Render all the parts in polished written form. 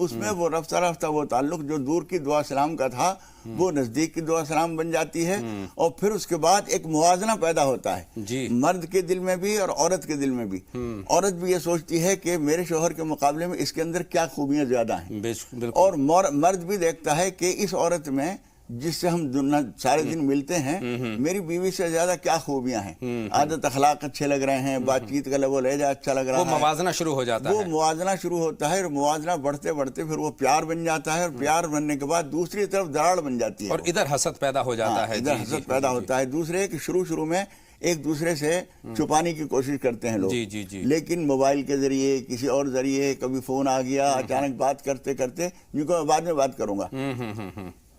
اس میں وہ رفتہ رفتہ وہ تعلق جو دور کی دعا سلام کا تھا وہ نزدیک کی دعا سلام بن جاتی ہے، اور پھر اس کے بعد ایک موازنہ پیدا ہوتا ہے مرد کے دل میں بھی اور عورت کے دل میں بھی۔ عورت بھی یہ سوچتی ہے کہ میرے شوہر کے مقابلے میں اس کے اندر کیا خوبیاں زیادہ ہیں، اور مرد بھی دیکھتا ہے کہ اس عورت میں جس سے ہم سارے دن ملتے ہیں میری بیوی سے زیادہ کیا خوبیاں ہیں، عادت اخلاق اچھے لگ رہے ہیں، بات چیت کا لب و لہجہ اچھا لگ رہا ہے، وہ موازنہ شروع ہو جاتا ہے، وہ موازنہ شروع ہوتا ہے، اور موازنہ بڑھتے بڑھتے پھر وہ پیار بن جاتا ہے، اور پیار بننے کے بعد دوسری طرف دراڑ بن جاتی ہے، اور ادھر حسد پیدا ہو جاتا ہے، ادھر حسد پیدا ہوتا ہے۔ دوسرے کہ شروع میں ایک دوسرے سے چھپانے کی کوشش کرتے ہیں لوگ، لیکن موبائل کے ذریعے کسی اور ذریعے کبھی فون آ گیا، اچانک بات کرتے کرتے جن کو میں بعد میں بات کروں گا،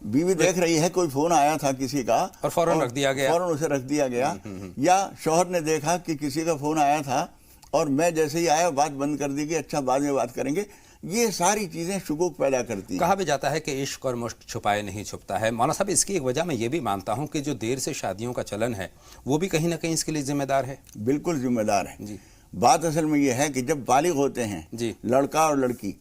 بیوی دیکھ رہی ہے کوئی فون آیا تھا کسی کا اور فوراً رکھ دیا گیا، فوراً اسے رکھ دیا گیا، یا شوہر نے دیکھا کہ کسی کا فون آیا تھا اور میں جیسے ہی آیا بات بند کر دی کہ اچھا بعد میں بات کریں گے۔ یہ ساری چیزیں شکوک پیدا کرتی ہیں۔ کہا بھی جاتا ہے کہ عشق اور مشق چھپائے نہیں چھپتا ہے۔ مولانا صاحب اس کی ایک وجہ میں یہ بھی مانتا ہوں کہ جو دیر سے شادیوں کا چلن ہے وہ بھی کہیں نہ کہیں اس کے لیے ذمہ دار ہے۔ بالکل ذمہ دار ہے۔ بات اصل میں یہ ہے کہ جب بالغ ہوتے ہیں لڑکا اور لڑکی،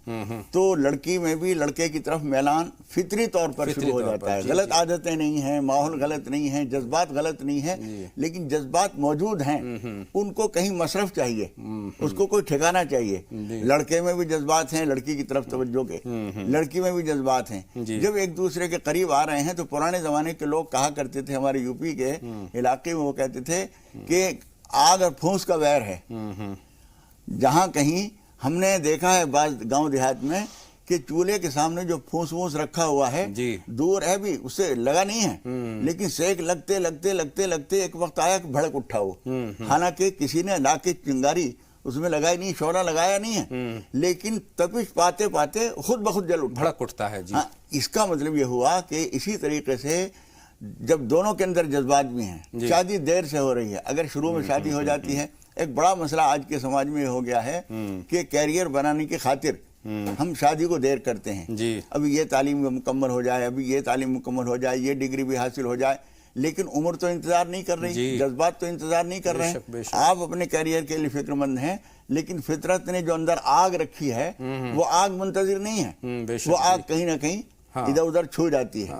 تو لڑکی میں بھی لڑکے کی طرف میلان فطری طور پر شروع ہو جاتا ہے۔ غلط عادتیں نہیں ہیں، ماحول غلط نہیں ہے، جذبات غلط نہیں ہیں، لیکن جذبات موجود ہیں، ان کو کہیں مصرف چاہیے، اس کو کوئی ٹھکانہ چاہیے۔ لڑکے میں بھی جذبات ہیں لڑکی کی طرف توجہ کے، لڑکی میں بھی جذبات ہیں۔ جب ایک دوسرے کے قریب آ رہے ہیں تو پرانے زمانے کے لوگ کہا کرتے تھے، ہمارے یو پی کے علاقے میں وہ کہتے تھے کہ آگ اور پھونس کا ویر ہے۔ جہاں کہیں ہم نے دیکھا ہے بعض گاؤں دیہات میں کہ چولہے کے سامنے جو پھونس وونس رکھا ہوا ہے دور ہے بھی، اسے لگا نہیں ہے، لیکن سیک لگتے لگتے لگتے لگتے ایک وقت آیا کہ بھڑک اٹھا وہ، حالانکہ کسی نے لا کے چنگاری اس میں لگائی نہیں، شعلہ لگایا نہیں ہے، لیکن تپش پاتے پاتے خود بخود جل اٹھا، بھڑک اٹھتا ہے۔ اس کا مطلب یہ ہوا کہ اسی طریقے سے جب دونوں کے اندر جذبات بھی ہیں، شادی دیر سے ہو رہی ہے، اگر شروع میں شادی ہو جاتی ہے، ایک بڑا مسئلہ آج کے سماج میں ہو گیا ہے کہ کیریئر بنانے کی خاطر ہم شادی کو دیر کرتے ہیں۔ ابھی یہ تعلیم مکمل ہو جائے، ابھی یہ تعلیم مکمل ہو جائے، یہ ڈگری بھی حاصل ہو جائے، لیکن عمر تو انتظار نہیں کر رہی، جذبات تو انتظار نہیں کر رہے ہیں۔ آپ اپنے کیریئر کے لیے فکر مند ہیں، لیکن فطرت نے جو اندر آگ رکھی ہے وہ آگ منتظر نہیں ہے، وہ آگ کہیں نہ کہیں ادھر ادھر چھو جاتی ہے،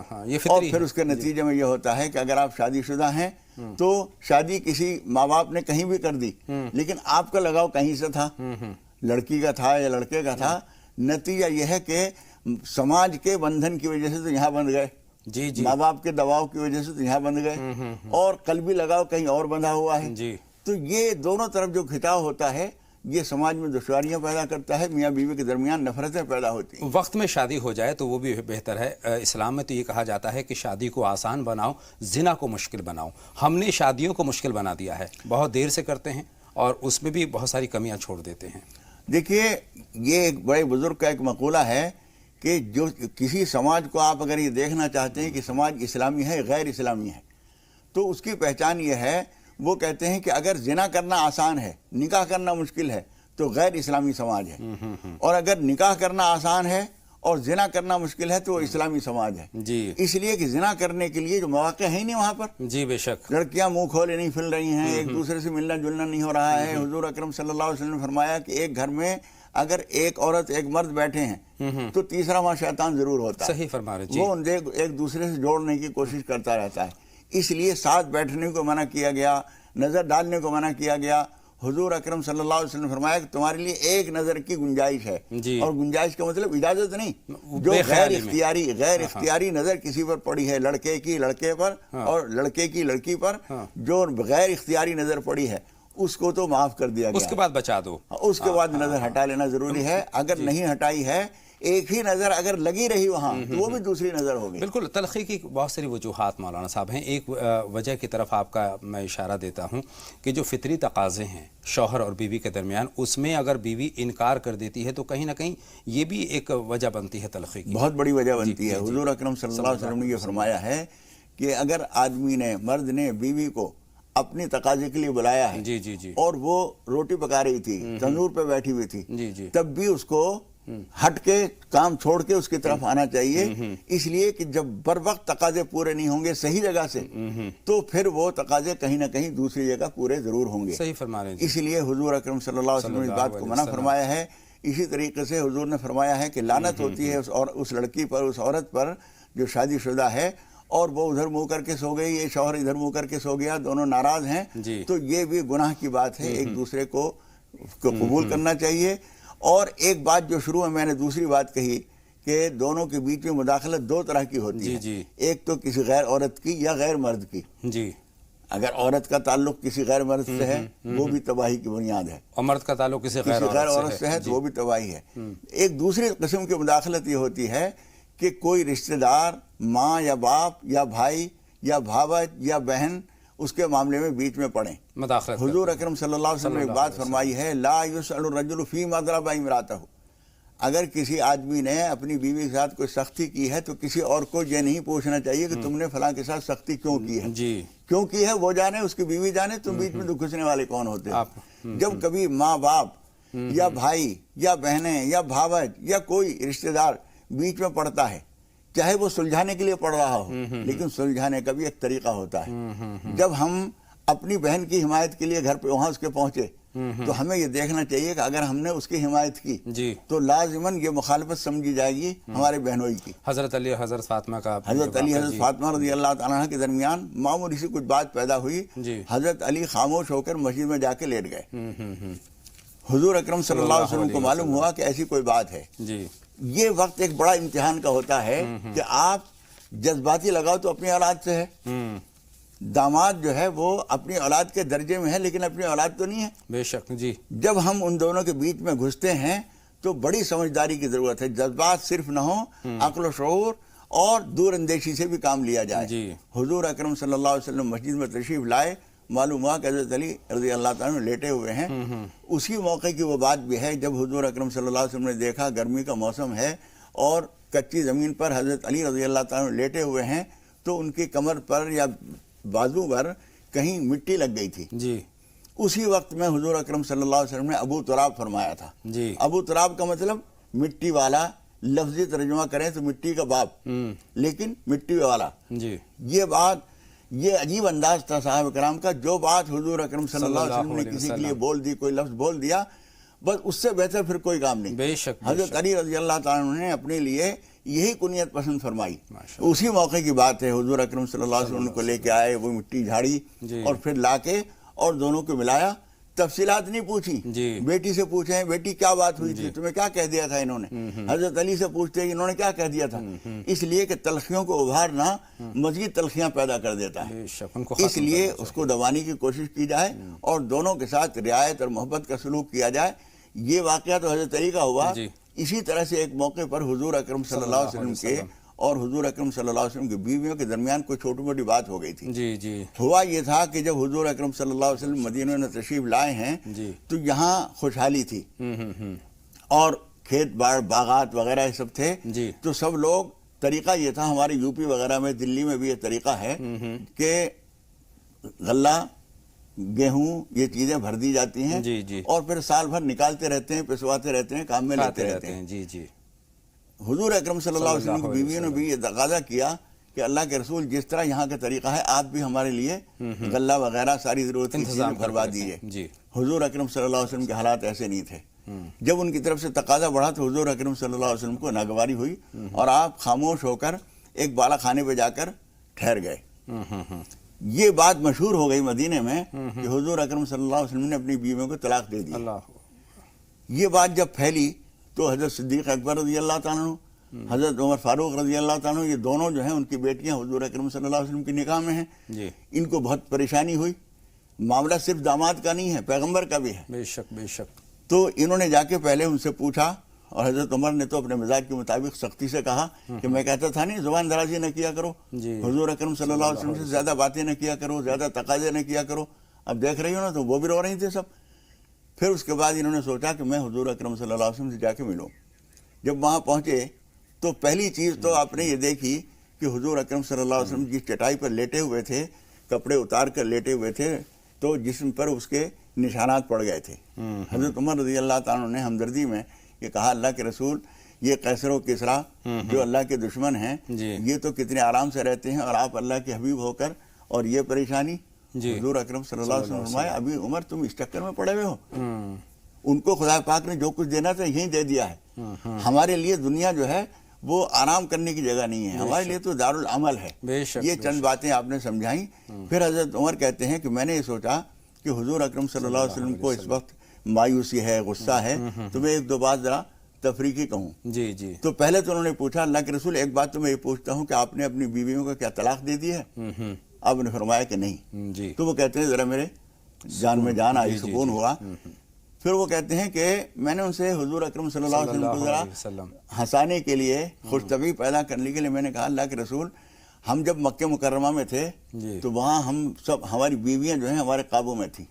اور پھر اس کے نتیجے میں یہ ہوتا ہے کہ اگر آپ شادی شدہ ہیں تو شادی کسی ماں باپ نے کہیں بھی کر دی، لیکن آپ کا لگاؤ کہیں سے تھا، لڑکی کا تھا یا لڑکے کا تھا۔ نتیجہ یہ ہے کہ سماج کے بندھن کی وجہ سے تو یہاں بندھ گئے، ماں باپ کے دباؤ کی وجہ سے تو یہاں بندھ گئے، اور قلبی لگاؤ کہیں اور بندھا ہوا ہے۔ تو یہ دونوں طرف جو کھچاؤ ہوتا ہے یہ سماج میں دشواریاں پیدا کرتا ہے، میاں بیوی کے درمیان نفرتیں پیدا ہوتی ہیں۔ وقت میں شادی ہو جائے تو وہ بھی بہتر ہے۔ اسلام میں تو یہ کہا جاتا ہے کہ شادی کو آسان بناؤ، زنا کو مشکل بناؤ۔ ہم نے شادیوں کو مشکل بنا دیا ہے، بہت دیر سے کرتے ہیں اور اس میں بھی بہت ساری کمیاں چھوڑ دیتے ہیں۔ دیکھیے یہ ایک بڑے بزرگ کا ایک مقولہ ہے کہ جو کسی سماج کو آپ اگر یہ دیکھنا چاہتے ہیں کہ سماج اسلامی ہے غیر اسلامی ہے، تو اس کی پہچان یہ ہے، وہ کہتے ہیں کہ اگر زنا کرنا آسان ہے، نکاح کرنا مشکل ہے تو غیر اسلامی سماج ہے، اور اگر نکاح کرنا آسان ہے اور زنا کرنا مشکل ہے تو وہ اسلامی سماج ہے۔ اس لیے کہ زنا کرنے کے لیے جو مواقع ہیں نہیں وہاں پر، بے شک لڑکیاں منہ کھولے نہیں پھل رہی ہیں، ایک دوسرے سے ملنا جلنا نہیں ہو رہا ہے۔ حضور اکرم صلی اللہ علیہ وسلم نے فرمایا کہ ایک گھر میں اگر ایک عورت ایک مرد بیٹھے ہیں تو تیسرا وہاں شیطان ضرور ہوتا ہے، صحیح فرما رہے ہیں، وہ ان ایک دوسرے سے جوڑنے کی کوشش کرتا رہتا ہے۔ اس لیے ساتھ بیٹھنے کو منع کیا گیا، نظر ڈالنے کو منع کیا گیا۔ حضور اکرم صلی اللہ علیہ وسلم نے فرمایا کہ تمہارے لیے ایک نظر کی گنجائش ہے، اور گنجائش کا مطلب اجازت نہیں، جو غیر اختیاری نظر کسی پر پڑی ہے، لڑکے کی لڑکے پر اور لڑکے کی لڑکی پر جو غیر اختیاری نظر پڑی ہے اس کو تو معاف کر دیا گیا، اس کے بعد بچا دو، اس کے بعد نظر ہٹا لینا ضروری ہے۔ اگر نہیں ہٹائی ہے، ایک ہی نظر اگر لگی رہی وہاں تو وہ بھی دوسری نظر ہوگی۔ بالکل، تلخی کی بہت ساری وجوہات مولانا صاحب ہیں۔ ایک وجہ کی طرف آپ کا میں اشارہ دیتا ہوں کہ جو فطری تقاضے ہیں شوہر اور بیوی کے درمیان، اس میں اگر بیوی انکار کر دیتی ہے تو کہیں نہ کہیں یہ بھی ایک وجہ بنتی ہے تلخی کی، بہت بڑی وجہ بنتی ہے۔ حضور اکرم صلی اللہ علیہ وسلم نے یہ فرمایا ہے کہ اگر آدمی نے، مرد نے بیوی کو اپنی تقاضے کے لیے بلایا ہے اور وہ روٹی پکا رہی تھی، تندور پہ بیٹھی ہوئی تھی، تب بھی اس کو ہٹ کے کام چھوڑ کے اس کی طرف آنا چاہیے، اس لیے کہ جب بر وقت تقاضے پورے نہیں ہوں گے صحیح جگہ سے تو پھر وہ تقاضے کہیں نہ کہیں دوسری جگہ پورے ضرور ہوں گے۔ صحیح فرما رہے ہیں۔ اس لیے حضور اکرم صلی اللہ علیہ وسلم نے اس بات کو منع فرمایا ہے اسی طریقے سے حضور نے فرمایا ہے کہ لعنت ہوتی ہے اس لڑکی پر، اس عورت پر جو شادی شدہ ہے اور وہ ادھر منہ کر کے سو گئی، یہ شوہر ادھر منہ کر کے سو گیا، دونوں ناراض ہیں، تو یہ بھی گناہ کی بات ہے۔ ایک دوسرے کو قبول کرنا چاہیے۔ اور ایک بات جو شروع میں نے دوسری بات کہی کہ دونوں کے بیچ میں مداخلت دو طرح کی ہوتی ہے، ایک تو کسی غیر عورت کی یا غیر مرد کی۔ اگر عورت کا تعلق کسی غیر مرد سے ہے وہ بھی تباہی کی بنیاد ہے، اور مرد کا تعلق کسی غیر عورت سے ہے تو وہ بھی تباہی ہے۔ ایک دوسری قسم کی مداخلت یہ ہوتی ہے کہ کوئی رشتہ دار، ماں یا باپ یا بھائی یا بھاوت یا بہن اس کے معاملے میں بیچ میں پڑیں۔ حضور اکرم صلی اللہ علیہ وسلم نے ایک بات فرمائی ہے، لا یسأل الرجل فیما ضرب امرأتہ، اگر کسی آدمی نے اپنی بیوی کے ساتھ کوئی سختی کی ہے تو کسی اور کو یہ نہیں پوچھنا چاہیے کہ تم نے فلاں کے ساتھ سختی کیوں کی ہے، کیوں کی ہے وہ جانے، اس کی بیوی جانے، تم بیچ میں تو گھسنے والے کون ہوتے ہیں۔ جب کبھی ماں باپ یا بھائی یا بہنیں یا بھاوت یا کوئی رشتہ دار بیچ میں پڑتا ہے، چاہے وہ سلجھانے کے لیے پڑ رہا ہو، لیکن سلجھانے کا بھی ایک طریقہ ہوتا ہے۔ جب ہم اپنی بہن کی حمایت کے لیے گھر پہ وہاں اس کے پہنچے تو ہمیں یہ دیکھنا چاہیے کہ اگر ہم نے اس کی حمایت کی تو لازماً یہ مخالفت سمجھی جائے گی ہمارے بہنوئی کی۔ حضرت علی حضرت فاطمہ کا، حضرت علی حضرت فاطمہ رضی اللہ تعالیٰ عنہ کے درمیان معمولی سی کچھ بات پیدا ہوئی، حضرت علی خاموش ہو کر مسجد میں جا کے لیٹ گئے۔ حضور اکرم صلی اللہ علیہ وسلم کو معلوم ہوا کہ ایسی کوئی بات ہے۔ یہ وقت ایک بڑا امتحان کا ہوتا ہے کہ آپ جذباتی لگاؤ تو اپنی اولاد سے ہے، داماد جو ہے وہ اپنی اولاد کے درجے میں ہے لیکن اپنی اولاد تو نہیں ہے۔ بے شک جب ہم ان دونوں کے بیچ میں گھستے ہیں تو بڑی سمجھداری کی ضرورت ہے، جذبات صرف نہ ہوں، عقل و شعور اور دور اندیشی سے بھی کام لیا جائے۔ حضور اکرم صلی اللہ علیہ وسلم مسجد میں تشریف لائے، معلوم ہوا کہ حضرت علی رضی اللہ تعالیٰ لیٹے ہوئے ہیں۔ اسی موقع کی وہ بات بھی ہے جب حضور اکرم صلی اللہ علیہ وسلم نے دیکھا گرمی کا موسم ہے اور کچی زمین پر حضرت علی رضی اللہ تعالیٰ لیٹے ہوئے ہیں تو ان کی کمر پر یا بازو پر کہیں مٹی لگ گئی تھی۔ اسی وقت میں حضور اکرم صلی اللہ علیہ وسلم نے ابو تراب فرمایا تھا۔ ابو تراب کا مطلب مٹی والا، لفظی ترجمہ کریں تو مٹی کا باپ، لیکن مٹی والا۔ یہ بات، یہ عجیب انداز تھا صحابہ کرام کا، جو بات حضور اکرم صلی اللہ علیہ وسلم نے کسی کے لیے بول دی، کوئی لفظ بول دیا، بس اس سے بہتر پھر کوئی کام نہیں۔ حضرت علی رضی اللہ تعالیٰ نے اپنے لیے یہی کنیت پسند فرمائی۔ اسی موقع کی بات ہے، حضور اکرم صلی اللہ علیہ وسلم کو لے کے آئے، وہ مٹی جھاڑی اور پھر لا کے اور دونوں کو ملایا، تفصیلات نہیں پوچھی، بیٹی سے پوچھیں بیٹی کیا بات ہوئی تھی، تمہیں کیا کہہ دیا تھا انہوں نے، حضرت علی سے پوچھتے کہ انہوں نے کیا کہہ دیا تھا، اس لیے کہ تلخیوں کو ابھارنا مزید تلخیاں پیدا کر دیتا ہے، اس لیے اس کو دبانے کی کوشش کی جائے اور دونوں کے ساتھ رعایت اور محبت کا سلوک کیا جائے۔ یہ واقعہ تو حضرت علی کا ہوا۔ اسی طرح سے ایک موقع پر حضور اکرم صلی اللہ علیہ وسلم کے اور حضور اکرم صلی اللہ علیہ وسلم کی بیویوں کے درمیان کوئی چھوٹی موٹی بات ہو گئی تھی۔ ہوا یہ تھا کہ جب حضور اکرم صلی اللہ علیہ وسلم مدینہ میں تشریف لائے ہیں تو یہاں خوشحالی تھی اور کھیت باغات وغیرہ یہ سب تھے، تو سب لوگ، طریقہ یہ تھا ہمارے یو پی وغیرہ میں، دلی میں بھی یہ طریقہ ہے کہ غلہ، گیہوں، یہ چیزیں بھر دی جاتی ہیں اور پھر سال بھر نکالتے رہتے ہیں، پسواتے رہتے ہیں، کام میں لیتے رہتے ہیں۔ حضور اکرم صلی اللہ علیہ وسلم کی بیویوں نے بھی یہ تقاضا کیا کہ اللہ کے رسول جس طرح یہاں کا طریقہ ہے آپ بھی ہمارے لیے غلہ وغیرہ ساری ضرورت کی چیزیں بھروا دیجیے۔ حضور اکرم صلی اللہ علیہ وسلم کے حالات ایسے نہیں تھے۔ جب ان کی طرف سے تقاضا بڑھا تو حضور اکرم صلی اللہ علیہ وسلم کو ناگواری ہوئی اور آپ خاموش ہو کر ایک بالا خانے پہ جا کر ٹھہر گئے۔ یہ بات مشہور ہو گئی مدینے میں کہ حضور اکرم صلی اللہ علیہ وسلم نے اپنی بیویوں کو طلاق دے دی۔ یہ بات جب پھیلی تو حضرت صدیق اکبر رضی اللہ تعالیٰ عنہ، حضرت عمر فاروق رضی اللہ تعالیٰ عنہ، یہ دونوں جو ہیں ان کی بیٹیاں حضور اکرم صلی اللہ علیہ وسلم کی نکاح میں ہیں، ان کو بہت پریشانی ہوئی۔ معاملہ صرف داماد کا نہیں ہے، پیغمبر کا بھی ہے۔ بے شک بے شک۔ تو انہوں نے جا کے پہلے ان سے پوچھا اور حضرت عمر نے تو اپنے مزاج کے مطابق سختی سے کہا کہ میں کہتا تھا نہیں زبان درازی نہ کیا کرو، حضور اکرم صلی اللہ علیہ وسلم سے زیادہ باتیں نہ کیا کرو، زیادہ تقاضے نہ کیا کرو۔ اب دیکھ رہی ہو نا، تو وہ بھی رو رہی تھے سب۔ پھر اس کے بعد انہوں نے سوچا کہ میں حضور اکرم صلی اللہ علیہ وسلم سے جا کے ملوں۔ جب وہاں پہنچے تو پہلی چیز تو آپ نے یہ دیکھی کہ حضور اکرم صلی اللہ علیہ وسلم جس چٹائی پر لیٹے ہوئے تھے، کپڑے اتار کر لیٹے ہوئے تھے، تو جسم پر اس کے نشانات پڑ گئے تھے۔ حضرت عمر رضی اللہ تعالیٰ نے ہمدردی میں یہ کہا، اللہ کے رسول، یہ قیصر و کسریٰ جو اللہ کے دشمن ہیں، یہ تو کتنے آرام سے رہتے ہیں اور آپ اللہ کے حبیب ہو کر اور یہ پریشانی۔ حضور اکرم صلی اللہ علیہ وسلم فرمایا، ابھی عمر تم اس چکر میں پڑے ہوئے ہو، ان کو خدا پاک نے جو کچھ دینا تھا یہیں دے دیا ہے. ہمارے لیے دنیا جو ہے وہ آرام کرنے کی جگہ نہیں ہے, ہمارے لیے تو دارالعمل ہے. یہ چند باتیں آپ نے سمجھائیں. پھر حضرت عمر کہتے ہیں کہ میں نے یہ سوچا کہ حضور اکرم صلی اللہ علیہ وسلم کو اس وقت مایوسی ہے, غصہ ہے, تو میں ایک دو بات ذرا تفریقی کہوں. جی جی. تو پہلے تو انہوں نے پوچھا اللہ کے رسول ایک بات تو میں یہ پوچھتا ہوں کہ آپ نے اپنی بیویوں کو کیا طلاق دے دی ہے؟ آپ نے فرمایا کہ نہیں. تو وہ کہتے ہیں ذرا میرے جان میں جان آئی, سکون ہوا. پھر وہ کہتے ہیں کہ میں نے ان سے حضور اکرم صلی اللہ علیہ وسلم کو ذرا ہنسانے کے لیے, خوش طبعی پیدا کرنے کے لیے میں نے کہا اللہ کے رسول ہم جب مکہ مکرمہ میں تھے تو وہاں ہم سب, ہماری بیویاں جو ہیں ہمارے قابو میں تھیں,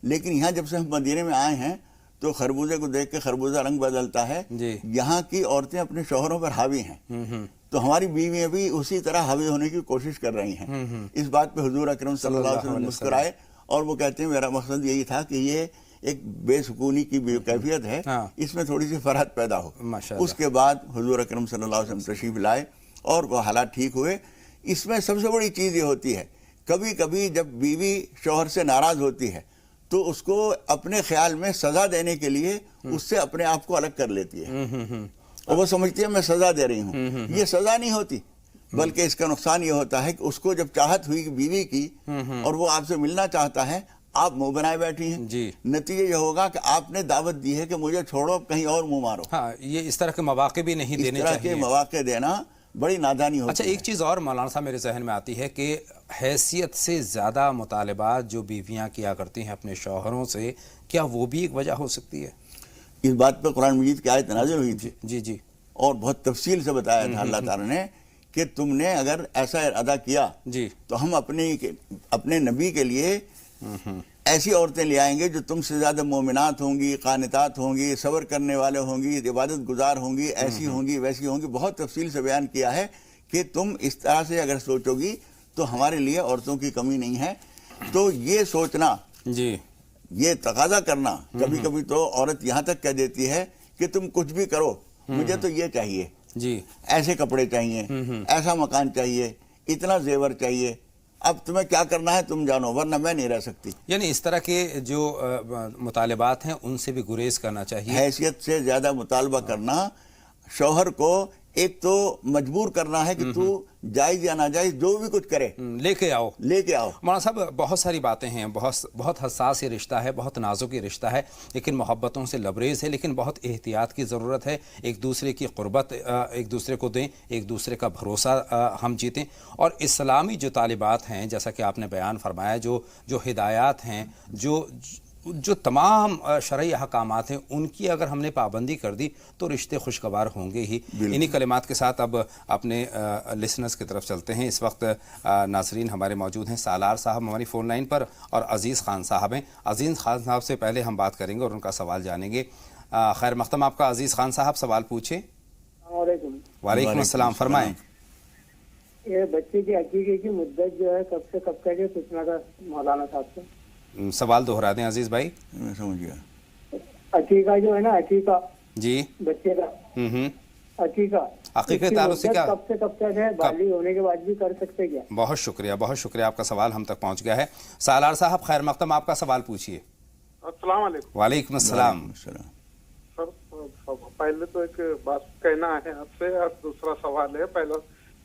لیکن یہاں جب سے ہم مدینے میں آئے ہیں تو خربوزے کو دیکھ کے خربوزہ رنگ بدلتا ہے. یہاں کی عورتیں اپنے شوہروں پر حاوی ہیں, تو ہماری بیویاں بھی اسی طرح حاوی ہونے کی کوشش کر رہی ہیں. اس بات پہ حضور اکرم صلی اللہ علیہ وسلم مسکرائے اور وہ کہتے ہیں میرا مقصد یہی تھا کہ یہ ایک بے سکونی کی کیفیت ہے, اس میں تھوڑی سی فرحت پیدا ہو. اس کے بعد حضور اکرم صلی اللہ علیہ وسلم تشریف لائے اور وہ حالات ٹھیک ہوئے. اس میں سب سے بڑی چیز یہ ہوتی ہے کبھی کبھی جب بیوی شوہر سے ناراض ہوتی ہے تو اس کو اپنے خیال میں سزا دینے کے لیے اس سے اپنے آپ کو الگ کر لیتی ہے, اور وہ سمجھتی ہے میں سزا دے رہی ہوں. یہ سزا نہیں ہوتی, بلکہ اس کا نقصان یہ ہوتا ہے کہ اس کو جب چاہت ہوئی بیوی کی اور وہ آپ سے ملنا چاہتا ہے, آپ منہ بنائے بیٹھی ہیں, نتیجہ یہ ہوگا کہ آپ نے دعوت دی ہے کہ مجھے چھوڑو کہیں اور منہ مارو. یہ اس طرح کے مواقع بھی نہیں دینے چاہیے. اس طرح کے مواقع دینا بڑی نادانی ہوتی ہے. اچھا ایک چیز اور مولانا صاحب میرے ذہن میں آتی ہے کہ حیثیت سے زیادہ مطالبات جو بیویاں کیا کرتی ہیں اپنے شوہروں سے, کیا وہ بھی ایک وجہ ہو سکتی ہے؟ اس بات پہ قرآن مجید کی آیت نازل ہوئی تھی. جی جی. اور بہت تفصیل سے بتایا تھا اللہ تعالیٰ نے کہ تم نے اگر ایسا ارادہ کیا تو ہم اپنے نبی کے لیے ایسی عورتیں لے آئیں گے جو تم سے زیادہ مومنات ہوں گی, قانتات ہوں گی, صبر کرنے والے ہوں گی, عبادت گزار ہوں گی, ایسی ہوں گی ویسی ہوں گی. بہت تفصیل سے بیان کیا ہے کہ تم اس طرح سے اگر سوچو گی تو ہمارے لیے عورتوں کی کمی نہیں ہے. تو یہ سوچنا, یہ تقاضا کرنا, کبھی کبھی تو عورت یہاں تک کہہ دیتی ہے کہ تم کچھ بھی کرو مجھے تو یہ چاہیے, ایسے کپڑے چاہیے, ایسا مکان چاہیے, اتنا زیور چاہیے, اب تمہیں کیا کرنا ہے تم جانو ورنہ میں نہیں رہ سکتی. یعنی اس طرح کے جو مطالبات ہیں ان سے بھی گریز کرنا چاہیے. حیثیت سے زیادہ مطالبہ کرنا, شوہر کو ایک تو مجبور کرنا ہے کہ تو جائز یا ناجائز جو بھی کچھ کرے لے کے آؤ. مولانا صاحب بہت ساری باتیں ہیں, بہت حساس یہ رشتہ ہے, بہت نازک یہ رشتہ ہے, لیکن محبتوں سے لبریز ہے, لیکن بہت احتیاط کی ضرورت ہے. ایک دوسرے کی قربت ایک دوسرے کو دیں, ایک دوسرے کا بھروسہ ہم جیتیں. اور اسلامی جو طالبات ہیں جیسا کہ آپ نے بیان فرمایا, جو ہدایات ہیں, جو تمام شرعی احکامات ہیں, ان کی اگر ہم نے پابندی کر دی تو رشتے خوشگوار ہوں گے ہی. انہی کلمات کے ساتھ اب اپنے لسنرز کی طرف چلتے ہیں. اس وقت ناظرین ہمارے موجود ہیں سالار صاحب ہماری فون لائن پر, اور عزیز خان صاحب ہیں. عزیز خان صاحب سے پہلے ہم بات کریں گے اور ان کا سوال جانیں گے. خیر مقدم آپ کا عزیز خان صاحب, سوال پوچھیں. وعلیکم السلام, فرمائیں. یہ بچے کی عقیقے کی مدت جو ہے کب سے کب تک ہے پوچھنا تھا مولانا صاحب سے. سوال دوہرا دیں عزیز بھائی. میں سمجھ گیا. عقیقہ جو ہے نا, عقیقہ جی بچے کا عقیقہ تعلق سے کیا کب سے کب تک ہے, بالغ ہونے کے بعد بھی کر سکتے کیا؟ بہت شکریہ, آپ کا سوال ہم تک پہنچ گیا ہے. سالار صاحب خیر مقدم, آپ کا سوال پوچھیے. السلام علیکم. وعلیکم السلام. سر پہلے تو ایک بات کہنا ہے آپ سے, اور دوسرا سوال ہے.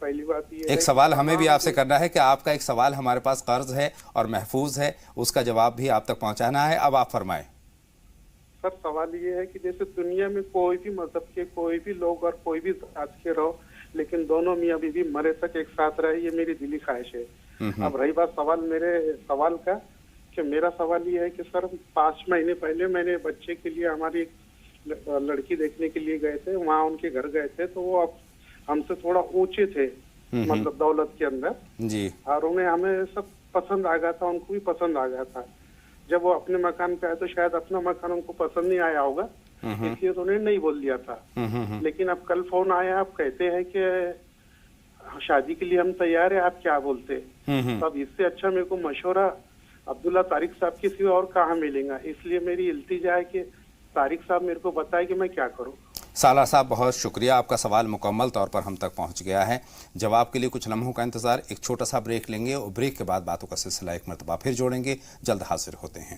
پہلی بات یہ ایک سوال ہمیں بھی آپ سے کرنا ہے کہ آپ کا ایک سوال ہمارے پاس قرض ہے اور محفوظ ہے, اس کا جواب بھی آپ تک پہنچانا ہے. اب آپ فرمائیں. سر سوال یہ ہے کہ جیسے دنیا میں کوئی بھی مذہب کے کوئی بھی لوگ اور کوئی بھی ذات کے رہو, لیکن دونوں میاں بیوی مرے تک ایک ساتھ رہے, یہ میری دلی خواہش ہے. اب رہی بات میرے سوال کا, کہ میرا سوال یہ ہے کہ سر 5 مہینے پہلے میں نے بچے کے لیے ہماری ایک لڑکی دیکھنے کے لیے گئے تھے, وہاں ان کے گھر گئے تھے, تو وہ ہم سے تھوڑا اونچے تھے مطلب دولت کے اندر جی, اور انہیں ہمیں سب پسند آ گیا تھا, ان کو بھی پسند آ گیا تھا. جب وہ اپنے مکان پہ آئے تو شاید اپنا مکان ان کو پسند نہیں آیا ہوگا, اس لیے تو انہیں نہیں بول دیا تھا. لیکن اب کل فون آیا, آپ کہتے ہیں کہ شادی کے لیے ہم تیار ہیں, آپ کیا بولتے؟ تو اب اس سے اچھا میرے کو مشورہ عبداللہ طارق صاحب کے سوا اور کہاں ملیں گا, اس لیے میری التجا ہے کہ طارق صاحب میرے کو بتائے کہ میں کیا کروں. سالار صاحب بہت شکریہ, آپ کا سوال مکمل طور پر ہم تک پہنچ گیا ہے. جواب کے لیے کچھ لمحوں کا انتظار, ایک چھوٹا سا بریک لیں گے اور بریک کے بعد باتوں کا سلسلہ ایک مرتبہ پھر جوڑیں گے. جلد حاضر ہوتے ہیں.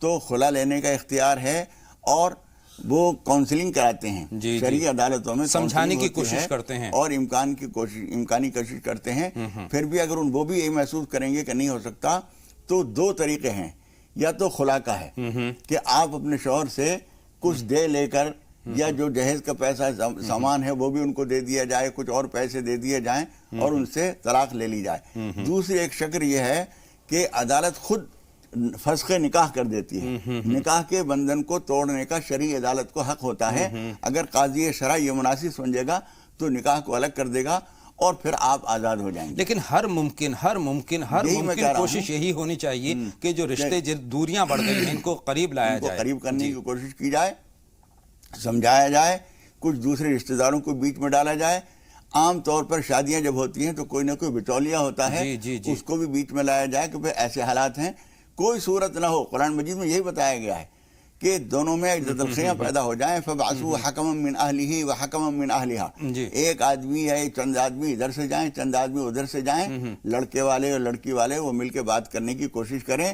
تو خلا لینے کا اختیار ہے، اور وہ کاؤنسلنگ کراتے ہیں شرعی عدالتوں میں، سمجھانے کی کوشش کرتے ہیں اور امکانی کوشش کرتے ہیں. پھر بھی اگر وہ بھی یہ محسوس کریں گے کہ نہیں ہو سکتا، تو دو طریقے ہیں. یا تو خلا کا ہے کہ آپ اپنے شوہر سے کچھ دے لے کر، یا جو جہیز کا پیسہ سامان ہے وہ بھی ان کو دے دیا جائے، کچھ اور پیسے دے دیے جائیں اور ان سے طلاق لے لی جائے. دوسری ایک شکل یہ ہے کہ عدالت خود فسخ نکاح کر دیتی ہے. نکاح کے بندھن کو توڑنے کا شرعی عدالت کو حق ہوتا ہے. اگر قاضی شرع یہ مناسب سمجھے گا تو نکاح کو الگ کر دے گا اور پھر آپ آزاد ہو جائیں گے. لیکن ہر ممکن کوشش یہی ہونی چاہیے کہ جو رشتے دوریاں بڑھ گئی ہیں ان کو قریب لایا جائے، قریب کرنے کی کوشش کی جائے، سمجھایا جائے، کچھ دوسرے رشتہ داروں کو بیچ میں ڈالا جائے. عام طور پر شادیاں جب ہوتی ہیں تو کوئی نہ کوئی بچولیہ ہوتا ہے، اس کو بھی بیچ میں لایا جائے کہ ایسے حالات ہیں، کوئی صورت نہ ہو. قرآن مجید میں یہی بتایا گیا ہے کہ دونوں میں تلخیاں پیدا ہو جائیں. فَبَعَثُوا حَكَمًا مِّنْ أَهْلِهِ وَحَكَمًا مِّنْ أَهْلِهَا. ایک آدمی یا چند آدمی ادھر سے جائیں، چند آدمی ادھر سے جائیں، لڑکے والے اور لڑکی والے وہ مل کے بات کرنے کی کوشش کریں.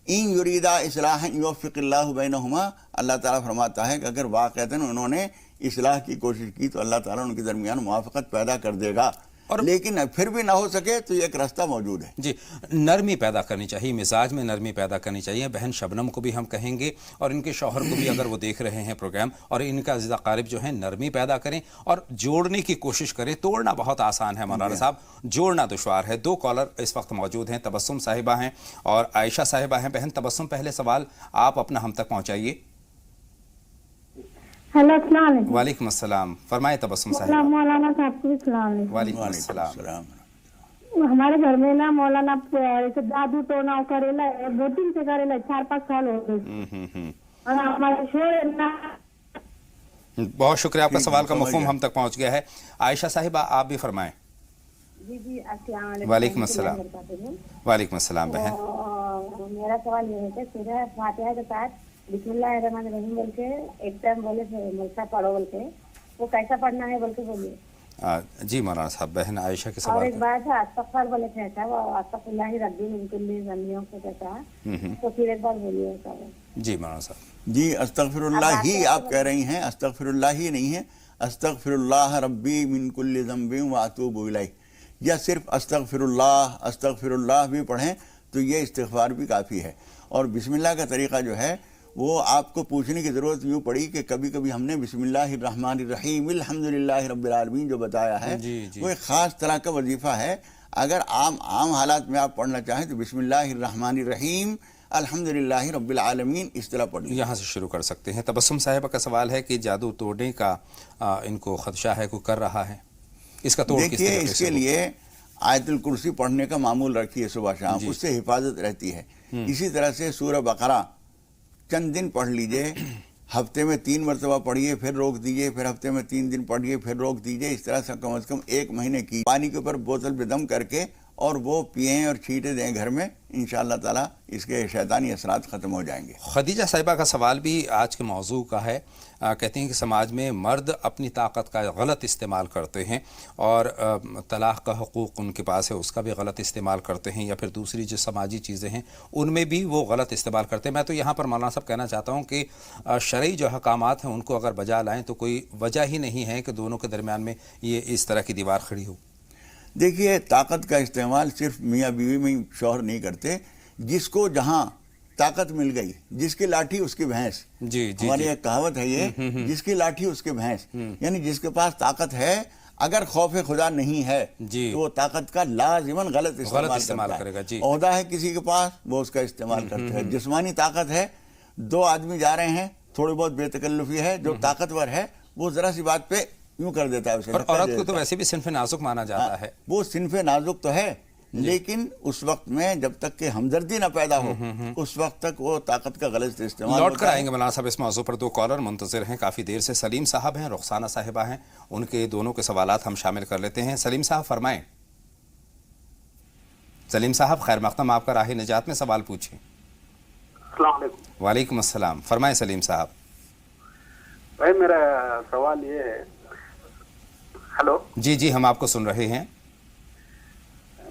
ان یریدا اصلاحا یوفق اللہ بینہما. اللہ تعالیٰ فرماتا ہے کہ اگر واقعتاً انہوں نے اصلاح کی کوشش کی تو اللہ تعالیٰ ان کے درمیان موافقت پیدا کر دے گا. لیکن پھر بھی نہ ہو سکے تو یہ ایک راستہ موجود ہے. جی، نرمی پیدا کرنی چاہیے، مزاج میں نرمی پیدا کرنی چاہیے. بہن شبنم کو بھی ہم کہیں گے اور ان کے شوہر کو بھی، اگر وہ دیکھ رہے ہیں پروگرام، اور ان کا عزیز اقارب جو ہیں، نرمی پیدا کریں اور جوڑنے کی کوشش کریں. توڑنا بہت آسان ہے مولانا صاحب، جوڑنا دشوار ہے. دو کالر اس وقت موجود ہیں، تبسم صاحبہ ہیں اور عائشہ صاحبہ ہیں. بہن تبسم، پہلے سوال آپ اپنا ہم تک پہنچائیے. ہیلو، السلام علیکم. وعلیکم السلام، فرمائے تبسم صاحب. مولانا صاحب کو بھی السلام علیکم. وعلیکم السلام. ہمارے گھر میں نا مولانا ایسے جادو ٹونا کریلا ہے، 2-3 سے کریلا 4-5 سال ہو گئے، اور ہمارے شوہر. بہت شکریہ، آپ کا سوال کا مفہوم ہم تک پہنچ گیا ہے. عائشہ صاحبہ آپ بھی فرمائیں. جی السلام علیکم. وعلیکم السلام. وعلیکم السلام. بہن میرا سوال یہ ہے کہ سورہ فاتحہ کے ساتھ بسم اللہ الرحمن الرحیم بول کے ایک ٹائم بولے ملسا پڑھو بول کے، وہ کیسا پڑھنا ہے بول کے بولیے. جی مولانا صاحب، بہن عائشہ کے سوال. اور ایک بات ہے، استغفار بولے تھے ایسا، وہ استغفر اللہ ربی من کل ذنب کو کہتا ہے، تو پھر ایک بار بولیے ایسا. جی مولانا صاحب. جی استغفر اللہ ہی آپ کہہ رہی ہیں، استغفر اللہ ہی نہیں ہے، استغفر اللہ ربی من کل ذنب واتوب الیہ. یا صرف استغفر اللہ بھی پڑھیں تو یہ استغفار بھی کافی ہے. اور بسم اللہ کا طریقہ جو ہے وہ آپ کو پوچھنے کی ضرورت یوں پڑی کہ کبھی کبھی ہم نے بسم اللہ الرحمن الرحیم الحمدللہ رب العالمین جو بتایا ہے وہ ایک خاص طرح کا وظیفہ ہے. اگر عام حالات میں آپ پڑھنا چاہیں تو بسم اللہ الرحمن الرحیم الحمدللہ رب العالمین اس طرح پڑھ لیں. یہاں سے شروع کر سکتے ہیں. تبسم صاحبہ کا سوال ہے کہ جادو توڑنے کا ان کو خدشہ ہے، کوئی کر رہا ہے، اس کا توڑ کس طریقے سے؟ اس کے لیے آیت الکرسی پڑھنے کا معمول رکھیے صبح شام، اس سے حفاظت رہتی ہے. اسی طرح سے سورہ بقرہ چند دن پڑھ لیجئے، ہفتے میں 3 مرتبہ پڑھیے، پھر روک دیجئے، پھر ہفتے میں 3 دن پڑھیے، پھر روک دیجئے. اس طرح سے کم از کم 1 مہینے کی پانی کے اوپر بوتل پہ دم کر کے اور وہ پئیں اور چھینٹے دیں گھر میں، انشاءاللہ تعالیٰ اس کے شیطانی اثرات ختم ہو جائیں گے. خدیجہ صاحبہ کا سوال بھی آج کے موضوع کا ہے. کہتے ہیں کہ سماج میں مرد اپنی طاقت کا غلط استعمال کرتے ہیں اور طلاق کا حقوق ان کے پاس ہے، اس کا بھی غلط استعمال کرتے ہیں، یا پھر دوسری جو سماجی چیزیں ہیں ان میں بھی وہ غلط استعمال کرتے ہیں. میں تو یہاں پر مولانا صاحب کہنا چاہتا ہوں کہ شرعی جو احکامات ہیں ان کو اگر بجا لائیں تو کوئی وجہ ہی نہیں ہے کہ دونوں کے درمیان میں یہ اس طرح کی دیوار کھڑی ہو. دیکھیے، طاقت کا استعمال صرف میاں بیوی میں شوہر نہیں کرتے، جس کو جہاں طاقت مل گئی، جس کی لاٹھی اس کی بھینس. ہماری ایک کہاوت ہے یہ، جس کی لاٹھی اس کی بھینس. یعنی جس کے پاس طاقت ہے، اگر خوف خدا نہیں ہے تو وہ طاقت کا لازماً غلط استعمال کرے گا. عہدہ ہے کسی کے پاس، وہ اس کا استعمال کرتا ہے. جسمانی طاقت ہے، 2 آدمی جا رہے ہیں، تھوڑی بہت بے تکلفی ہے، جو طاقتور ہے وہ ذرا سی بات پہ یوں کر دیتا ہے. اور عورت کو تو ویسے بھی صنف نازک مانا جاتا ہے. وہ صنف نازک تو ہے، لیکن اس وقت میں جب تک کہ ہمدردی نہ پیدا ہو اس وقت تک وہ طاقت کا غلط استعمال. لوٹ کر آئیں گے مولانا صاحب. اس موضوع پر 2 کالر منتظر ہیں کافی دیر سے. سلیم صاحب ہیں، رخسانہ صاحبہ ہیں، ان کے دونوں کے سوالات ہم شامل کر لیتے ہیں. سلیم صاحب فرمائیں. سلیم صاحب خیر مقدم، آپ کا راہ نجات میں سوال پوچھیں. السلام علیکم. وعلیکم السلام، فرمائیں سلیم صاحب. بھائی میرا سوال یہ ہے. ہلو. جی ہم آپ کو سن رہے ہیں.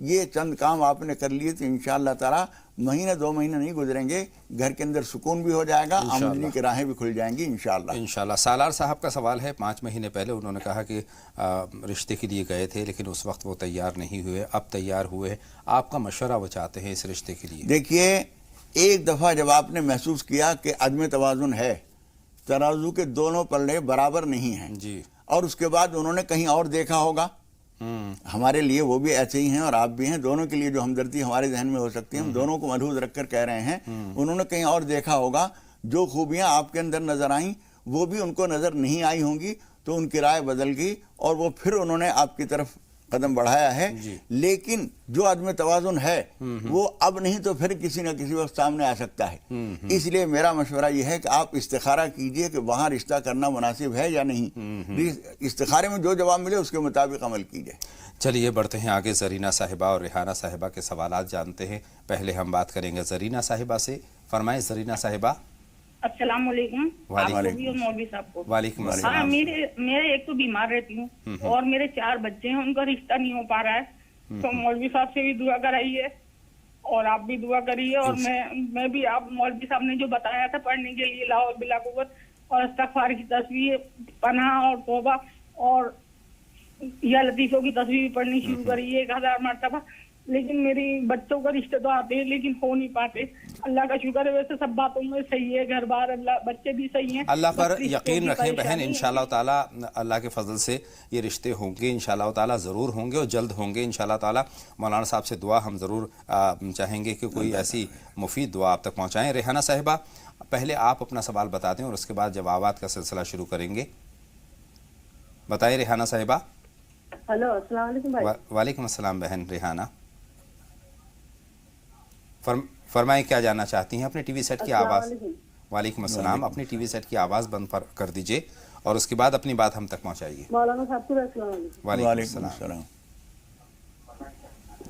یہ چند کام آپ نے کر لیے تو انشاءاللہ تعالی مہینہ 2 مہینہ نہیں گزریں گے، گھر کے اندر سکون بھی ہو جائے گا، آمدنی کی راہیں بھی کھل جائیں گی انشاءاللہ۔ انشاءاللہ۔ سالار صاحب کا سوال ہے، 5 مہینے پہلے انہوں نے کہا کہ رشتے کے لیے گئے تھے لیکن اس وقت وہ تیار نہیں ہوئے، اب تیار ہوئے، آپ کا مشورہ وہ چاہتے ہیں اس رشتے کے لیے؟ دیکھیے، ایک دفعہ جب آپ نے محسوس کیا کہ عدم توازن ہے، ترازو کے دونوں پلڑے برابر نہیں ہیں، جی، اور اس کے بعد انہوں نے کہیں اور دیکھا ہوگا، ہمارے لیے وہ بھی ایسے ہی ہیں اور آپ بھی ہیں، دونوں کے لیے جو ہمدردی ہمارے ذہن میں ہو سکتی ہے ہم دونوں کو ملحوظ رکھ کر کہہ رہے ہیں، انہوں نے کہیں اور دیکھا ہوگا، جو خوبیاں آپ کے اندر نظر آئیں وہ بھی ان کو نظر نہیں آئی ہوں گی، تو ان کی رائے بدل گئی اور وہ پھر انہوں نے آپ کی طرف قدم بڑھایا ہے۔ لیکن جو عدم توازن ہے وہ اب نہیں تو پھر کسی نہ کسی وقت سامنے آ سکتا ہے، اس لیے میرا مشورہ یہ ہے کہ آپ استخارہ کیجئے کہ وہاں رشتہ کرنا مناسب ہے یا نہیں، استخارے میں جو جواب ملے اس کے مطابق عمل کیجئے۔ چلیے بڑھتے ہیں آگے، زرینہ صاحبہ اور ریحانہ صاحبہ کے سوالات جانتے ہیں۔ پہلے ہم بات کریں گے زرینہ صاحبہ سے، فرمائیں زرینہ صاحبہ۔ السلام علیکم، وعلیکم آپ کو بھی اور مولوی صاحب کو۔ وعلیکم ہاں، السلام۔ میں ایک تو بیمار رہتی ہوں اور میرے 4 بچے ہیں، ان کا رشتہ نہیں ہو پا رہا ہے، تو مولوی صاحب سے بھی دعا کرائیے اور آپ بھی دعا کریے، اور میں بھی آپ مولوی صاحب نے جو بتایا تھا پڑھنے کے لیے لا بلا قوت اور استغفار کی تصویر، پناہ اور توبہ اور یا لطیفوں کی تصویر پڑھنی شروع کریے 1000 مرتبہ، لیکن میری بچوں کا رشتے تو آتے ہیں لیکن ہو نہیں پاتے۔ اللہ کا شکر ہے، ویسے سب باتوں میں صحیح ہے، گھر بار اللہ، بچے بھی صحیح ہیں، اللہ پر یقین رکھیں بہن، انشاءاللہ تعالیٰ اللہ کے فضل سے یہ رشتے ہوں گے، انشاءاللہ تعالیٰ ضرور ہوں گے اور جلد ہوں گے انشاءاللہ تعالیٰ۔ مولانا صاحب سے دعا ہم ضرور چاہیں گے کہ کوئی ایسی مفید دعا آپ تک پہنچائیں۔ ریحانہ صاحبہ، پہلے آپ اپنا سوال بتا دیں اور اس کے بعد جوابات کا سلسلہ شروع کریں گے۔ بتائیں ریحانہ صاحبہ۔ ہلو، السلام علیکم بھائی۔ وعلیکم السلام بہن ریحانہ، فرمائیں کیا جاننا چاہتی ہیں؟ اپنے ٹی وی سیٹ کی آواز۔ وعلیکم السلام، اپنی ٹی وی سیٹ کی آواز بند کر دیجئے اور اس کے بعد اپنی بات ہم تک پہنچائیے۔ مولانا صاحب کو السلام علیکم۔ وعلیکم السلام،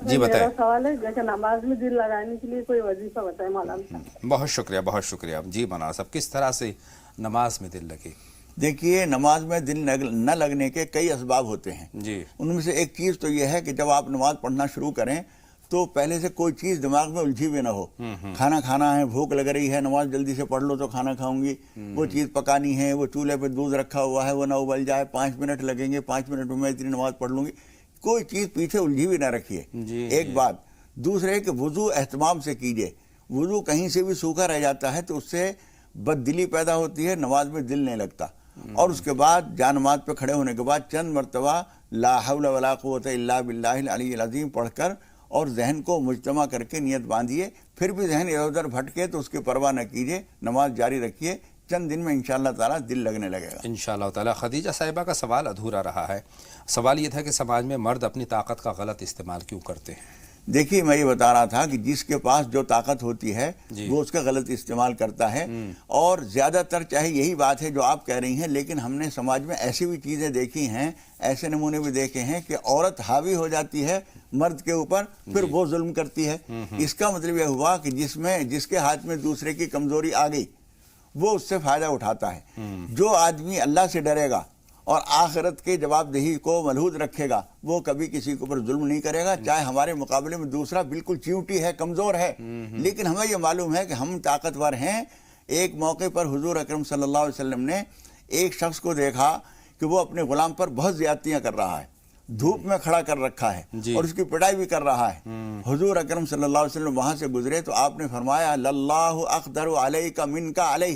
جی بتائیں۔ میرا سوال ہے جیسے نماز میں دل لگانے کے لیے کوئی وظیفہ بتائے مولانا صاحب۔ بہت شکریہ، بہت شکریہ۔ جی مولانا صاحب، کس طرح سے نماز میں دل لگے؟ دیکھیے، نماز میں دل نہ لگنے کے کئی اسباب ہوتے ہیں، جی، ان میں سے ایک چیز تو یہ ہے کہ جب آپ نماز پڑھنا شروع کریں تو پہلے سے کوئی چیز دماغ میں الجھی ہوئی نہ ہو، کھانا کھانا ہے، بھوک لگ رہی ہے، نماز جلدی سے پڑھ لو تو کھانا کھاؤں گی، وہ چیز پکانی ہے، وہ چولہے پہ دودھ رکھا ہوا ہے وہ نہ ابل جائے، 5 منٹ لگیں گے، 5 منٹ میں اتنی نماز پڑھ لوں گی، کوئی چیز پیچھے الجھی ہوئی نہ رکھیے، ایک بات۔ دوسرے کہ وضو اہتمام سے کیجئے، وضو کہیں سے بھی سوکھا رہ جاتا ہے تو اس سے بد دلی پیدا ہوتی ہے، نماز میں دل نہیں لگتا۔ اور اس کے بعد جا نماز پہ کھڑے ہونے کے بعد چند مرتبہ لا حول ولا قوت الا باللہ العلی العظیم پڑھ کر اور ذہن کو مجتمع کر کے نیت باندھیے، پھر بھی ذہن ادھر ادھر بھٹکے تو اس کی پرواہ نہ کیجیے، نماز جاری رکھیے، چند دن میں انشاءاللہ تعالیٰ دل لگنے لگے گا انشاءاللہ تعالیٰ۔ خدیجہ صاحبہ کا سوال ادھورا رہا ہے، سوال یہ تھا کہ سماج میں مرد اپنی طاقت کا غلط استعمال کیوں کرتے ہیں؟ دیکھیے، میں یہ بتا رہا تھا کہ جس کے پاس جو طاقت ہوتی ہے وہ اس کا غلط استعمال کرتا ہے، اور زیادہ تر چاہے یہی بات ہے جو آپ کہہ رہی ہیں، لیکن ہم نے سماج میں ایسی بھی چیزیں دیکھی ہیں، ایسے نمونے بھی دیکھے ہیں کہ عورت حاوی ہو جاتی ہے مرد کے اوپر، پھر وہ ظلم کرتی ہے۔ اس کا مطلب یہ ہوا کہ جس کے ہاتھ میں دوسرے کی کمزوری آ گئی وہ اس سے فائدہ اٹھاتا ہے۔ جو آدمی اللہ سے ڈرے گا اور آخرت کے جواب دہی کو ملحوظ رکھے گا وہ کبھی کسی کے اوپر ظلم نہیں کرے گا، چاہے ہمارے مقابلے میں دوسرا بالکل چیوٹی ہے، کمزور ہے، لیکن ہمیں یہ معلوم ہے کہ ہم طاقتور ہیں۔ ایک موقع پر حضور اکرم صلی اللہ علیہ وسلم نے ایک شخص کو دیکھا کہ وہ اپنے غلام پر بہت زیادتیاں کر رہا ہے، دھوپ میں کھڑا کر رکھا ہے اور اس کی پٹائی بھی کر رہا ہے۔ حضور اکرم صلی اللہ علیہ وسلم وہاں سے گزرے تو آپ نے فرمایا للہ اقدر علیک منک علیہ،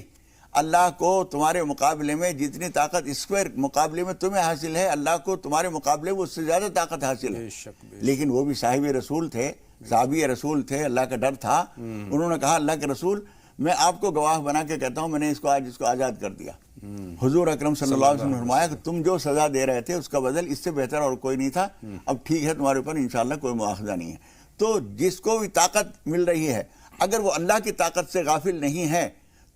اللہ کو تمہارے مقابلے میں جتنی طاقت اس کے مقابلے میں تمہیں حاصل ہے، اللہ کو تمہارے مقابلے میں اس سے زیادہ طاقت حاصل ہے۔ لیکن وہ بھی صاحب رسول تھے، صحابی رسول تھے، اللہ کا ڈر تھا، انہوں نے کہا اللہ کے رسول میں آپ کو گواہ بنا کے کہتا ہوں میں نے اس کو آزاد کر دیا۔ حضور اکرم صلی اللہ علیہ وسلم نے فرمایا کہ تم جو سزا دے رہے تھے اس کا بدل اس سے بہتر اور کوئی نہیں تھا، اب ٹھیک ہے تمہارے اوپر انشاءاللہ کوئی مواخذہ نہیں ہے۔ تو جس کو بھی طاقت مل رہی ہے اگر وہ اللہ کی طاقت سے غافل نہیں ہے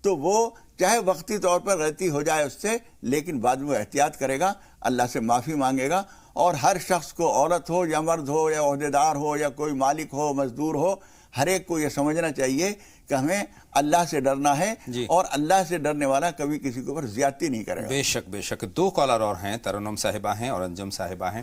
تو وہ چاہے وقتی طور پر غلطی ہو جائے اس سے، لیکن بعد میں وہ احتیاط کرے گا، اللہ سے معافی مانگے گا۔ اور ہر شخص کو، عورت ہو یا مرد ہو یا عہدیدار ہو یا کوئی مالک ہو مزدور ہو، ہر ایک کو یہ سمجھنا چاہیے کہ ہمیں اللہ سے ڈرنا ہے، اور اللہ سے ڈرنے والا کبھی کسی کے اوپر زیادتی نہیں کرے گا۔ بے شک بے شک۔ 2 کالر اور ہیں، ترنم صاحبہ ہیں اور انجم صاحبہ ہیں۔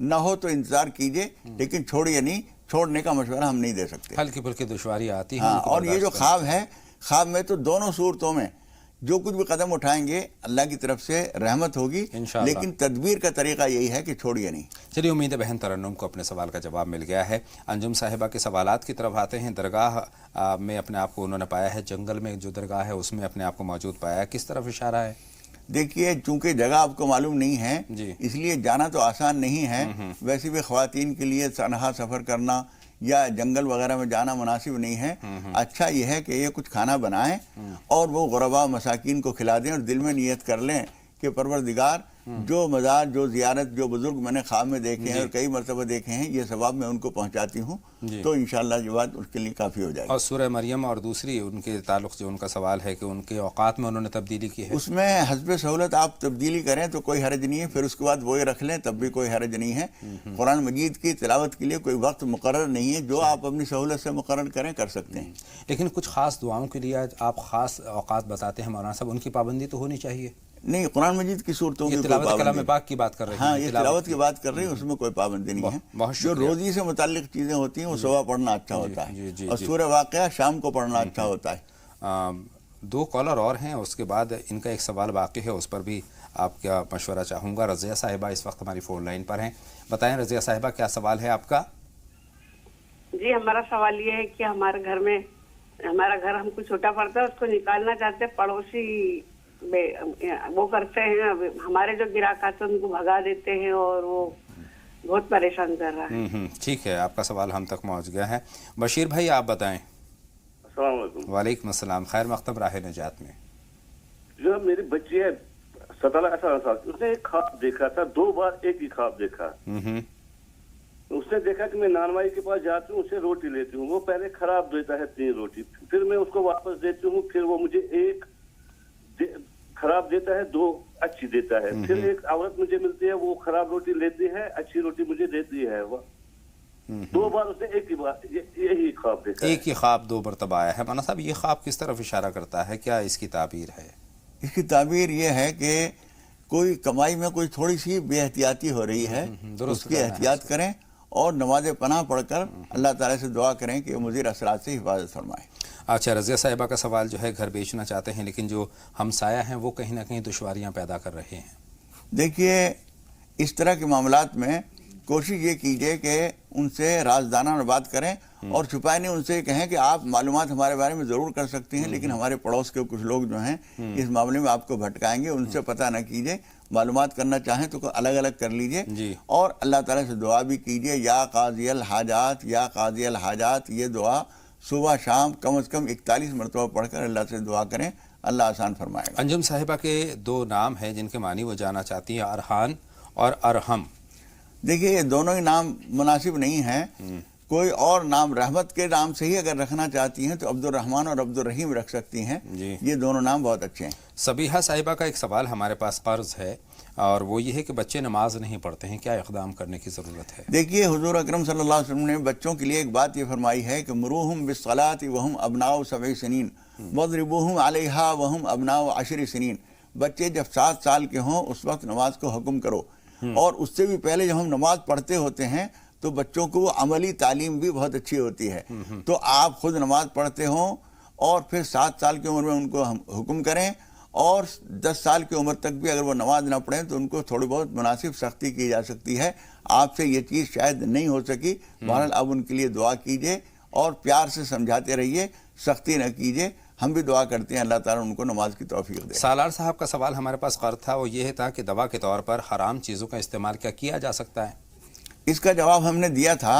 نہ ہو تو انتظار کیجئے، لیکن چھوڑیے نہیں، چھوڑنے کا مشورہ ہم نہیں دے سکتے۔ ہلکی پھلکی دشواری آتی ہے ہاں، اور یہ جو خواب ہے، خواب میں تو دونوں صورتوں میں جو کچھ بھی قدم اٹھائیں گے اللہ کی طرف سے رحمت ہوگی، لیکن تدبیر کا طریقہ یہی ہے کہ چھوڑیے نہیں۔ چلیے، امید ہے بہن ترنم کو اپنے سوال کا جواب مل گیا ہے۔ انجم صاحبہ کے سوالات کی طرف آتے ہیں۔ درگاہ میں اپنے آپ کو انہوں نے پایا ہے، جنگل میں جو درگاہ ہے اس میں اپنے آپ کو موجود پایا ہے، کس طرف اشارہ ہے؟ دیکھیے، چونکہ جگہ آپ کو معلوم نہیں ہے اس لیے جانا تو آسان نہیں ہے۔ ویسے بھی خواتین کے لیے تنہا سفر کرنا یا جنگل وغیرہ میں جانا مناسب نہیں ہے۔ اچھا یہ ہے کہ یہ کچھ کھانا بنائیں اور وہ غربا مساکین کو کھلا دیں، اور دل میں نیت کر لیں کہ پروردگار جو مزار، جو زیارت، جو بزرگ میں نے خواب میں دیکھے ہیں اور کئی مرتبہ دیکھے ہیں، یہ ثواب میں ان کو پہنچاتی ہوں، تو انشاءاللہ یہ بات اس کے لیے کافی ہو جائے گی۔ اور سورہ مریم اور دوسری ان کے تعلق جو ان کا سوال ہے کہ ان کے اوقات میں انہوں نے تبدیلی کی ہے، اس میں حسب سہولت آپ تبدیلی کریں تو کوئی حرج نہیں ہے، پھر اس کے بعد وہی رکھ لیں تب بھی کوئی حرج نہیں ہے۔ قرآن مجید کی تلاوت کے لیے کوئی وقت مقرر نہیں ہے، جو آپ اپنی سہولت سے مقرر کریں، کر سکتے ہیں۔ لیکن کچھ خاص دعاؤں کے لیے آپ خاص اوقات بتاتے ہیں مولانا صاحب، ان کی پابندی تو ہونی چاہیے؟ نہیں، قرآن مجید کی صورتوں کی تلاوت کلام پاک کی بات کر رہے ہیں۔ ہاں، یہ تلاوت کی بات کر رہے ہیں، اس میں کوئی پابندی نہیں ہے۔ جو روزی سے متعلق چیزیں ہوتی ہیں وہ صبح پڑھنا اچھا ہوتا ہے، اور سورہ واقعہ شام کو پڑھنا اچھا ہوتا ہے۔ 2 کالر اور ہیں، اس کے بعد ان کا ایک سوال باقی ہے، اس پر بھی آپ کا مشورہ چاہوں گا۔ رضیہ صاحبہ اس وقت ہماری فون لائن پر ہیں۔ بتائیں رضیہ صاحبہ، کیا سوال ہے آپ کا؟ جی، ہمارا سوال یہ ہے کہ ہمارے گھر میں، ہمارا گھر ہم کو چھوٹا پڑتا ہے، اس کو نکالنا چاہتے ہیں، پڑوسی وہ کرتے ہیں، ہمارے جو گراہک آتے ہیں ان کو بھگا دیتے ہیں اور وہ بہت پریشان کر رہا ہے۔ ٹھیک ہے، آپ کا سوال ہم تک پہنچ گیا ہے۔ بشیر بھائی آپ بتائیں۔ السلام علیکم۔ وعلیکم السلام، خیر مقدم راہ نجات میں۔ جو میری بچی ہے 17-18 سال کی، اس نے ایک خواب دیکھا تھا، 2 بار ایک ہی خواب دیکھا۔ اس نے دیکھا کہ میں نانوائی کے پاس جاتی ہوں، اسے روٹی لیتی ہوں، وہ پہلے خراب دیتا ہے 3 روٹی، پھر میں اس کو واپس دیتی ہوں، پھر وہ مجھے 1 خراب دیتا ہے، 2 اچھی دیتا ہے، پھر ایک عورت مجھے ملتی ہے، وہ خراب روٹی لیتی ہے، اچھی روٹی مجھے دیتی ہے۔ 2 بار اس نے ایک ہی بار یہی خواب دیکھا، ایک ہی خواب 2 مرتبہ آیا ہے۔ مولانا صاحب، یہ خواب کس طرف اشارہ کرتا ہے؟ کیا اس کی تعبیر ہے؟ اس کی تعبیر یہ ہے کہ کوئی کمائی میں کوئی تھوڑی سی بے احتیاطی ہو رہی ہے، اس کی احتیاط کریں اور نماز پناہ پڑھ کر اللہ تعالیٰ سے دعا کریں کہ مضر اثرات سے حفاظت فرمائے۔ اچھا، رضیہ صاحبہ کا سوال جو ہے، گھر بیچنا چاہتے ہیں لیکن جو ہمسایہ ہیں وہ کہیں نہ کہیں دشواریاں پیدا کر رہے ہیں۔ دیکھیے، اس طرح کے معاملات میں کوشش یہ کیجئے کہ ان سے رازدانہ بات کریں اور چھپائے نہیں، ان سے کہیں کہ آپ معلومات ہمارے بارے میں ضرور کر سکتے ہیں، لیکن ہمارے پڑوس کے کچھ لوگ جو ہیں اس معاملے میں آپ کو بھٹکائیں گے، ان سے پتہ نہ کیجئے۔ معلومات کرنا چاہیں تو الگ الگ کر لیجئے، اور اللہ تعالیٰ سے دعا بھی کیجئے، یا قاضی الحاجات، یا قاضی الحاجات، یہ دعا صبح شام کم از کم 41 مرتبہ پڑھ کر اللہ سے دعا کریں، اللہ آسان فرمائے گا۔ انجم صاحبہ کے 2 نام ہیں جن کے معنی وہ جانا چاہتی ہیں، ارحان اور ارحم۔ دیکھیے، یہ دونوں ہی نام مناسب نہیں ہیں، کوئی اور نام رحمت کے نام سے ہی اگر رکھنا چاہتی ہیں تو عبد الرحمن اور عبد الرحیم رکھ سکتی ہیں، یہ دونوں نام بہت اچھے ہیں۔ صبیحہ صاحبہ کا ایک سوال ہمارے پاس قرض ہے، اور وہ یہ ہے کہ بچے نماز نہیں پڑھتے ہیں، کیا اقدام کرنے کی ضرورت ہے؟ دیکھیے، حضور اکرم صلی اللہ علیہ وسلم نے بچوں کے لیے ایک بات یہ فرمائی ہے کہ مروہم بالصلاۃ وہم ابناء 7 سنین واضربوہم علیہا وہم ابناء 10 سنین۔ بچے جب 7 سال کے ہوں اس وقت نماز کو حکم کرو، اور اس سے بھی پہلے جب ہم نماز پڑھتے ہوتے ہیں تو بچوں کو عملی تعلیم بھی بہت اچھی ہوتی ہے، تو آپ خود نماز پڑھتے ہوں اور پھر 7 سال کی عمر میں ان کو حکم کریں، اور 10 سال کی عمر تک بھی اگر وہ نماز نہ پڑھیں تو ان کو تھوڑی بہت مناسب سختی کی جا سکتی ہے۔ آپ سے یہ چیز شاید نہیں ہو سکی، بہرحال اب ان کے لیے دعا کیجئے اور پیار سے سمجھاتے رہیے، سختی نہ کیجئے۔ ہم بھی دعا کرتے ہیں اللہ تعالیٰ ان کو نماز کی توفیق دے۔ سالار صاحب کا سوال ہمارے پاس قرض تھا، وہ یہ تھا کہ دوا کے طور پر حرام چیزوں کا استعمال کیا جا سکتا ہے؟ اس کا جواب ہم نے دیا تھا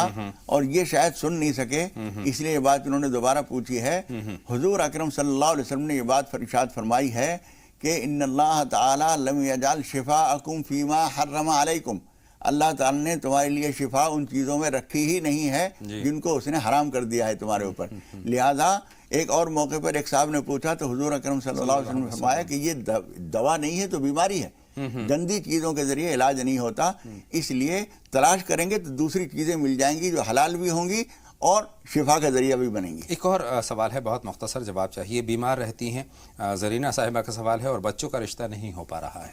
اور یہ شاید سن نہیں سکے، اس لیے یہ بات انہوں نے دوبارہ پوچھی ہے۔ حضور اکرم صلی اللہ علیہ وسلم نے یہ بات ارشاد فرمائی ہے کہ ان اللہ تعالی لم یجعل شفاءکم فیما حرم علیکم، اللہ تعالی نے تمہارے لیے شفا ان چیزوں میں رکھی ہی نہیں ہے جن کو اس نے حرام کر دیا ہے تمہارے اوپر۔ لہذا ایک اور موقع پر ایک صاحب نے پوچھا تو حضور اکرم صلی اللہ علیہ وسلم نے فرمایا کہ یہ دوا نہیں ہے تو بیماری ہے، گندی چیزوں کے ذریعے علاج نہیں ہوتا، اس لیے تلاش کریں گے تو دوسری چیزیں مل جائیں گی جو حلال بھی ہوں گی اور شفا کا ذریعہ بھی بنیں گی۔ ایک اور سوال ہے، بہت مختصر جواب چاہیے۔ بیمار رہتی ہیں، زرینہ صاحبہ کا سوال ہے، اور بچوں کا رشتہ نہیں ہو پا رہا ہے۔